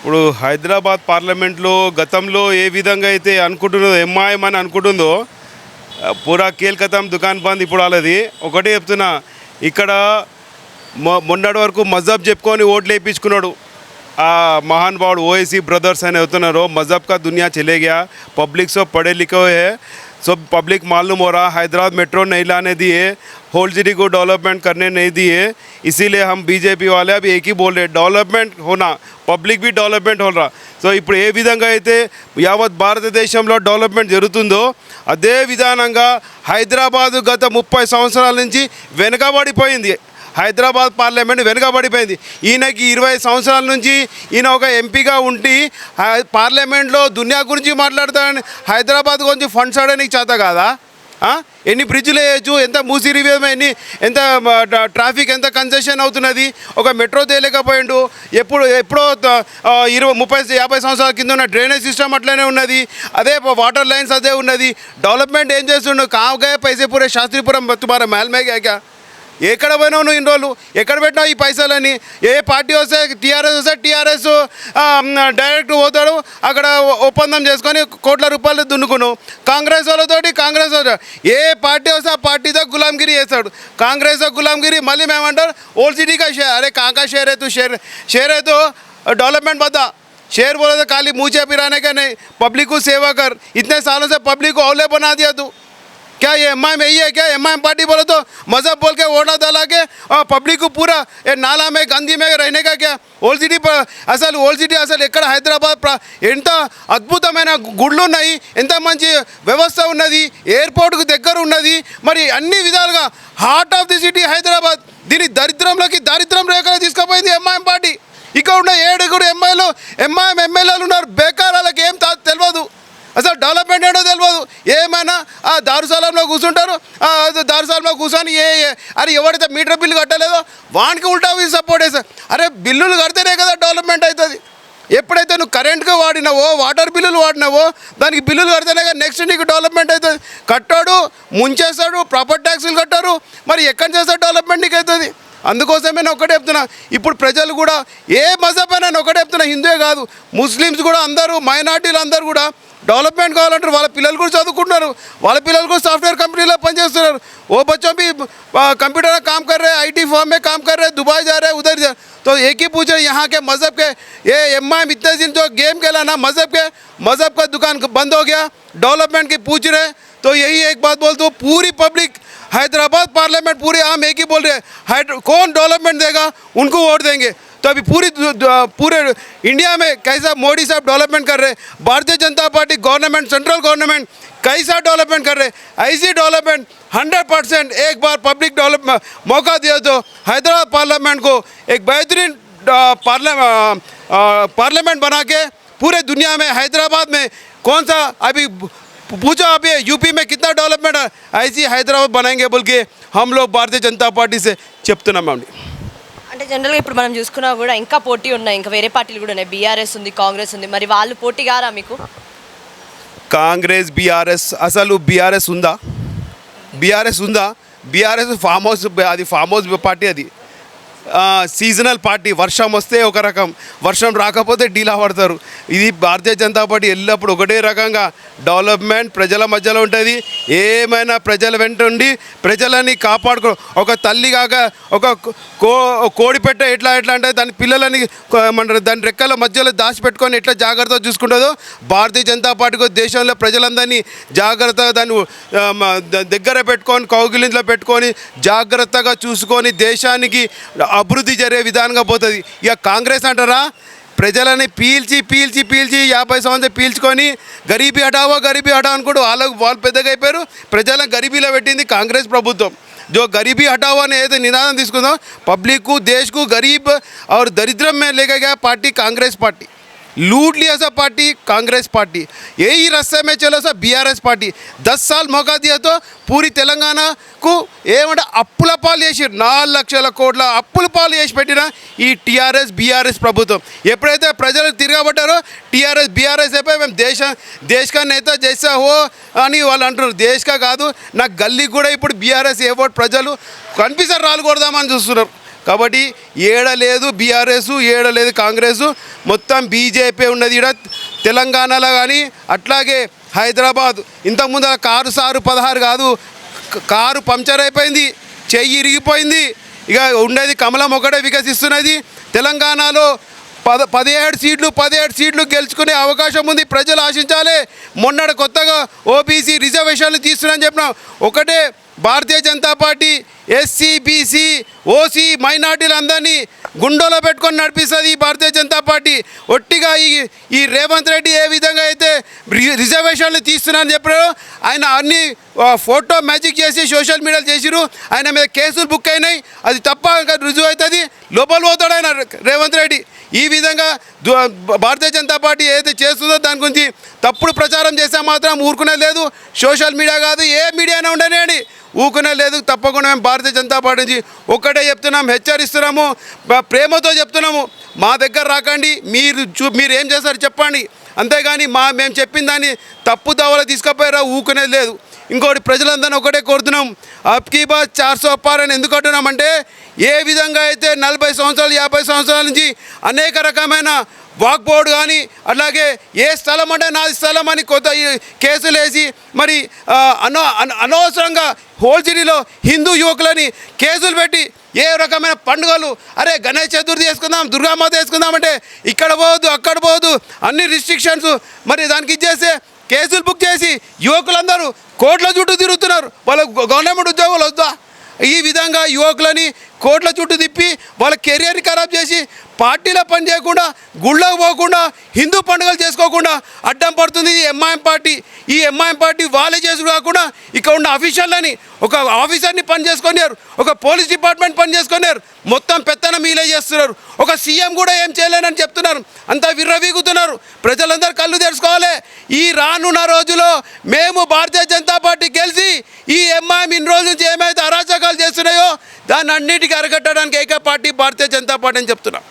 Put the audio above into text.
ఇప్పుడు హైదరాబాద్ పార్లమెంట్లో గతంలో ఏ విధంగా అయితే అనుకుంటున్నదో ఎంఐఎం అని అనుకుంటుందో పూరా కేల్కతం దుకాన్ బంద్ ఇప్పుడు వాళ్ళది. ఒకటే చెప్తున్నా, ఇక్కడ మొన్నటి వరకు మజహబ్ చెప్పుకొని ఓట్లు వేయించుకున్నాడు ఆ महान भाव ओवैसी ब्रदर्स అని అవుతున్నారు. मज़हब का दुनिया चले गया, पब्लिक सब पढ़े लिखे हुए है, सब पब्लिक मालूम हो रहा हैदराबाद मेट्रो नहीं लाने दिए, होल सिटी को डेवलपमेंट करने नहीं दिए. इसीलिए हम बीजेपी वाले अभी एक ही बोल रहे, डेवलपमेंट होना, పబ్లిక్ भी डेवलपमेंट हो रहा. సో ఇప్పుడు ఏ విధంగా అయితే యావత్ భారతదేశంలో డెవలప్మెంట్ జరుగుతుందో అదే విధానంగా హైదరాబాదు గత 30 సంవత్సరాల నుంచి వెనుకబడిపోయింది. హైదరాబాద్ పార్లమెంట్ వెనుకబడిపోయింది. ఈయనకి 20 సంవత్సరాల నుంచి ఈయన ఒక ఎంపీగా ఉండి పార్లమెంట్లో దునియా గురించి మాట్లాడతాడని హైదరాబాద్ గురించి ఫండ్స్ ఆడడానికి చేత కాదా? ఎన్ని బ్రిడ్జ్లు వేయచ్చు, ఎంత మూసి రివ్యూ, ఎంత ట్రాఫిక్ ఎంత కన్సెషన్ అవుతున్నది, ఒక మెట్రో తేలేకపోయిండు. ఎప్పుడో 20-50 సంవత్సరాల కింద ఉన్న డ్రైనేజ్ సిస్టమ్ అట్లనే ఉన్నది, అదే వాటర్ లైన్స్ అదే ఉన్నది. డెవలప్మెంట్ ఏం చేస్తుండు? కావుగా పైసే పూరే శాస్త్రీపురం తుమారా महल में क्या ఎక్కడ పోయినావు నువ్వు? ఇన్ని రోజులు ఎక్కడ పెట్టినావు ఈ పైసలని? ఏ పార్టీ వస్తే టీఆర్ఎస్ వస్తే టీఆర్ఎస్ డైరెక్ట్ పోతాడు, అక్కడ ఒప్పందం చేసుకొని కోట్ల రూపాయలు దున్నుకున్నావు. కాంగ్రెస్ వాళ్ళతోటి ఏ పార్టీ వస్తే ఆ పార్టీతో గులాంగిరి చేస్తాడు. కాంగ్రెస్ గులాంగిరి మళ్ళీ మేమంటారు ఓల్డ్ సిటీ का शेयर. अरे कहाँ का शेयर है तू? शेयर है तो डेवलपमेंट बता. शेयर बोले तो खाली मुँह पिराने का नहीं, पब्लिक को सेवा कर. इतने सालों से पब्लिक को औले बना दिया तू. क्या ये एमआईएम यही है क्या? एमआईएम पार्टी बोलो तो मजहब बोल के वोटा डाला के और पब्लिक को पूरा ये नाला में गंदी में रहने का क्या? ఓల్డ్ సిటీ అసలు ఎక్కడ హైదరాబాద్ ఎంత అద్భుతమైన గుళ్ళు ఉన్నాయి, ఎంత మంచి వ్యవస్థ ఉన్నది, ఎయిర్పోర్ట్కు దగ్గర ఉన్నది, మరి అన్ని విధాలుగా heart of the city Hyderabad. దీని దరిద్రం రేఖలు తీసుకుపోయింది ఎంఐఎం పార్టీ. ఇక్కడ ఉన్న 7 ఎంఐఎం ఎమ్మెల్యేలు ఉన్నారు, బేకార్, వాళ్ళకి ఏం తెలియదు, అసలు డెవలప్మెంట్ ఏంటో తెలియదు. ఏమైనా ఆ దారుసాలంలో కూర్చుంటారు, దారుసాలంలో కూర్చొని అరే ఎవరైతే మీటర్ బిల్లు కట్టలేదో వానికి ఉల్టా సపోర్ట్ చేస్తారు. అరే బిల్లులు కడితేనే కదా డెవలప్మెంట్ అవుతుంది. ఎప్పుడైతే నువ్వు కరెంట్గా వాడినావో, వాటర్ బిల్లులు వాడినావో, దానికి బిల్లులు కడితేనే కదా నెక్స్ట్ నీకు డెవలప్మెంట్ అవుతుంది. కట్టాడు, ముంచేస్తాడు, ప్రాపర్టీ ట్యాక్సులు కట్టారు, మరి ఎక్కడ చేస్తాడు డెవలప్మెంట్ నీకు అవుతుంది? అందుకోసమే నేను ఒకటే చెప్తున్నా, ఇప్పుడు ప్రజలు కూడా ఏ మజహబ్ అయినా ఒకటే చెప్తున్నా, హిందువే కాదు ముస్లిమ్స్ కూడా అందరూ, మైనార్టీలు అందరూ కూడా డెవలప్మెంట్ కావాలంటారు. వాళ్ళ పిల్లలు కూడా చదువుకుంటున్నారు, వాళ్ళ పిల్లలు కూడా సాఫ్ట్వేర్ కంపెనీలో పనిచేస్తున్నారు. वो बच्चों भी कंप्यूटर का काम कर रहे हैं, आईटी फॉर्म में काम कर रहे हैं, दुबई जा रहे हैं, उधर जा. तो एक ही पूछ रहे यहाँ के मज़हब के, ये एमआईएम इतने दिन जो गेम खेला ना मज़हब का दुकान बंद हो गया, डेवलपमेंट की पूछ रहे. तो यही एक बात बोलता हूँ, पूरी पब्लिक हैदराबाद पार्लियामेंट पूरे आम एक ही बोल रहे हैं, कौन डेवलपमेंट देगा उनको वोट देंगे. तो अभी पूरे इंडिया में कैसा मोदी साहब डेवलपमेंट कर रहे हैं, Bharatiya Janata party government, central government कैसा डेवलपमेंट कर रहे हैं, ऐसी डेवलपमेंट 100% एक बार पब्लिक डेवलपमेंट मौका दिया तो हैदराबाद पार्लियामेंट को एक बेहतरीन पार्लियामेंट बना के पूरे दुनिया में हैदराबाद में कौन सा अभी पूछो, अभी यूपी में कितना डेवलपमेंट है, ऐसी हैदराबाद बनाएंगे बोल के हम लोग भारतीय जनता पार्टी से చెప్తున్నామండి. అంటే జనరల్గా ఇప్పుడు మనం చూసుకున్నా కూడా ఇంకా పోటీ ఉన్నాయి, ఇంకా వేరే పార్టీలు కూడా ఉన్నాయి, బీఆర్ఎస్ ఉంది, కాంగ్రెస్ ఉంది, మరి వాళ్ళు పోటీ గారా మీకు? కాంగ్రెస్ బీఆర్ఎస్, అసలు బీఆర్ఎస్ ఉందా? బీఆర్ఎస్ ఫామ్ హౌస్, అది ఫామ్ హౌస్ పార్టీ, అది సీజనల్ పార్టీ. వర్షం వస్తే ఒక రకం, వర్షం రాకపోతే డీలా పడతారు. ఇది భారతీయ జనతా పార్టీ ఎల్లప్పుడు ఒకటే రకంగా డెవలప్మెంట్ ప్రజల మధ్యలో ఉంటుంది. ఏమైనా ప్రజల వెంట ఉండి ప్రజలని కాపాడుకో. ఒక తల్లి కాక ఒక కోడి పెట్ట ఎట్లా అంటే దాని పిల్లలని దాని రెక్కల మధ్యలో దాచిపెట్టుకొని ఎట్లా జాగ్రత్తగా చూసుకుంటుందో, భారతీయ జనతా పార్టీకి దేశంలో ప్రజలందరినీ జాగ్రత్తగా దాన్ని దగ్గర పెట్టుకొని, కౌగిలింట్లో పెట్టుకొని జాగ్రత్తగా చూసుకొని దేశానికి అభివృద్ధి జరిగే విధానంగా పోతుంది. ఇక కాంగ్రెస్ అంటారా, ప్రజలని పీల్చి 50 సంవత్సరాలు పీల్చుకొని గరీబీ హటావో అనుకోడు, వాళ్ళు పెద్దగా అయిపోయారు. ప్రజలను గరీబీలో పెట్టింది కాంగ్రెస్ ప్రభుత్వం. जो गरीबी हटाओ ने ये निनादन తీసుకుందో, पब्लिक को, देश को गरीब और दरिद्रम में लेके गया पार्टी कांग्रेस पार्टी. लूट लिया सब पार्टी कांग्रेस पार्टी. यही रास्ते में चलो सब बीआरएस पार्टी. 10 साल मौका दिया तो पूरी तेलंगाना को ఏమంటే అప్పుల పాలు చేసి 4 లక్షల కోట్ల అప్పుల పాలు చేసి పెట్టిన ఈ టీఆర్ఎస్ బీఆర్ఎస్ ప్రభుత్వం. ఎప్పుడైతే ప్రజలు తిరగబడ్డారో టీఆర్ఎస్ బీఆర్ఎస్ అయిపోయి మేము దేశ కా నేత జైసా హో అని వాళ్ళు అంటున్నారు. దేశకా కాదు, నా గల్లీ కూడా ఇప్పుడు బీఆర్ఎస్ ఏ ఓట్ ప్రజలు కనిపిస్తారు రాళ్ళు కొడదామని చూస్తున్నారు. కాబట్టి ఏడ లేదు బీఆర్ఎస్, ఏడ లేదు కాంగ్రెస్, మొత్తం బీజేపీ ఉన్నది ఇక్కడ తెలంగాణలో కానీ అట్లాగే హైదరాబాద్. ఇంతకుముందు కారు సారు 16 కాదు, కారు పంక్చర్ అయిపోయింది, చెయ్యి ఇరిగిపోయింది. ఇక ఉండేది కమలం ఒకటే వికసిస్తున్నది. తెలంగాణలో 17 సీట్లు గెలుచుకునే అవకాశం ఉంది. ప్రజలు ఆశించాలి. మొన్నటి కొత్తగా ఓబీసీ రిజర్వేషన్లు తీస్తున్నారని చెప్పిన ఒకటే Bharatiya Janata Party SC, BC, OC మైనార్టీలందరినీ గుండెలో పెట్టుకొని నడిపిస్తుంది ఈ భారతీయ జనతా పార్టీ. ఒట్టిగా ఈ రేవంత్ రెడ్డి ఏ విధంగా అయితే రిజర్వేషన్లు తీస్తున్నారని చెప్పారో ఆయన అన్ని ఫోటో మ్యాజిక్ చేసి సోషల్ మీడియాలో చేసిరు. ఆయన మీద కేసులు బుక్ అయినాయి. అది తప్ప రుజువు అవుతుంది, లోపల పోతాడు ఆయన రేవంత్ రెడ్డి. ఈ విధంగా భారతీయ జనతా పార్టీ ఏదైతే చేస్తుందో దాని గురించి తప్పుడు ప్రచారం చేస్తే మాత్రం ఊరుకునే లేదు. సోషల్ మీడియా కాదు, ఏ మీడియా అయినా ఉండనివ్వండి, ఊకునే లేదు. తప్పకుండా మేము భారతీయ జనతా పార్టీ నుంచి ఒక్కటే చెప్తున్నాము, హెచ్చరిస్తున్నాము, ప్రేమతో చెప్తున్నాము. మా దగ్గర రాకండి, మీరు ఏం చేస్తారు చెప్పండి, అంతేగాని మేము చెప్పిన దాన్ని తప్పు దావలో తీసుకుపోయారా ఊకునేది లేదు. ఇంకోటి ప్రజలందరినీ ఒకటే కోరుతున్నాం, అబ్కీ బార్ 400 పార్ అని ఎందుకు అంటున్నామంటే ఏ విధంగా అయితే 40 సంవత్సరాలు 50 సంవత్సరాల నుంచి అనేక రకమైన వాక్బోర్డు కానీ అట్లాగే ఏ స్థలం అంటే నాది స్థలం అని కొత్త కేసులు వేసి మరి అనవసరంగా హోల్సిటీలో హిందూ యువకులని కేసులు పెట్టి ఏ రకమైన పండుగలు అరే గణేష్ చతుర్థి చేసుకుందాం, దుర్గామాత చేసుకుందామంటే ఇక్కడ పోవద్దు, అక్కడ పోవద్దు, అన్ని రిస్ట్రిక్షన్స్. మరి దానికి ఇచ్చేస్తే కేసులు బుక్ చేసి యువకులందరూ కోట్ల చుట్టూ తిరుగుతున్నారు. వాళ్ళ గవర్నమెంట్ ఉద్యోగాలు వద్దా? ఈ విధంగా యువకులని కోట్ల చుట్టూ తిప్పి వాళ్ళ కెరియర్ని ఖరాబ్ చేసి పార్టీలో పని చేయకుండా గుళ్ళకు పోకుండా హిందూ పండుగలు చేసుకోకుండా అడ్డం పడుతుంది ఈ ఎంఐఎం పార్టీ. ఈ ఎంఐఎం పార్టీ వాళ్ళే చేసుడు కాకుండా ఇక్కడ ఉన్న అఫీషియల్ని ఒక ఆఫీసర్ని పని చేసుకున్నారు, ఒక పోలీస్ డిపార్ట్మెంట్ పని చేసుకున్నారు, మొత్తం పెత్తనం మీలే చేస్తున్నారు. ఒక సీఎం కూడా ఏం చేయలేనని చెప్తున్నారు, అంతా విర్రవీగుతున్నారు. ప్రజలందరూ కళ్ళు తెరుచుకోవాలి. ఈ రానున్న రోజులో మేము భారతీయ జనతా పార్టీ గెలిచి ఈ ఎంఐఎం ఇన్ని రోజుల నుంచి ఏమైతే అరాచకాలు చేస్తున్నాయో దాన్ని అన్నిటికీ అరగట్టడానికి ఏక పార్టీ భారతీయ జనతా పార్టీ అని చెప్తున్నాం.